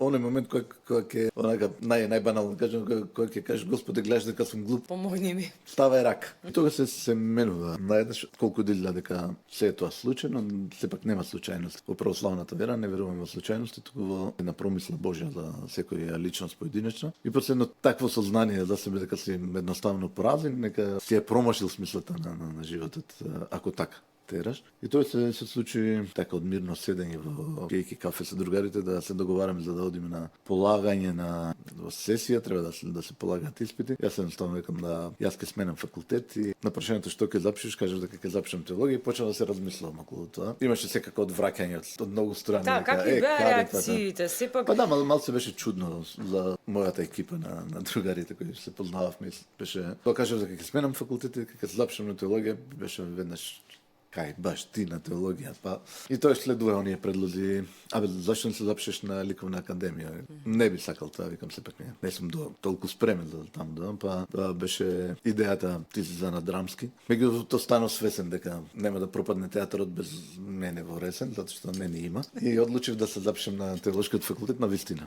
оној момент кој ќе онака најбанално кажам, кој ќе кажеш Господе, гледаш дека сум глуп, Помогни ми. ставај рак. И тога се менува. Наеднаш колку дилја дека се е тоа случајно, сепак нема случајност. Во православната вера не веруваме во случајности, туку во една промисла Божја за секоја личност поединечно. И последно такво сознание за себе дека си едноставно поразен, нека си е промашил смислата на животот, ако така тераш. И тоа се случи така од мирно седење во пиејќи кафе со другарите да се договараме за да одиме на полагање на во сесија, треба да се полагаат испити. Јас едноставно викам да јас ќе сменам факултет и на прашањето што ќе запишеш, кажав дека ќе запишам теологија и почнав да се размислувам околу тоа. Имаше секако одвраќање од многу страни. Да, какви беа реакциите? Сепак Па да, малце беше чудно за мојата екипа на другарите кои се познававме. Беше тоа кажав дека ќе сменам факултет и ќе запишам на теологија, беше веднаш кај баш ти на теологија, па и тоа следува оние предлози. Абе, зашто не се запишеш на ликовна академија? Не би сакал тоа, викам сепак не сум толку спремен за таму да, па тоа беше идејата ти си за на драмски. Меѓутоа станав свесен дека нема да пропадне театарот без мене во Ресен, затоа што не ни има. И одлучив да се запишам на теолошкиот факултет на вистина.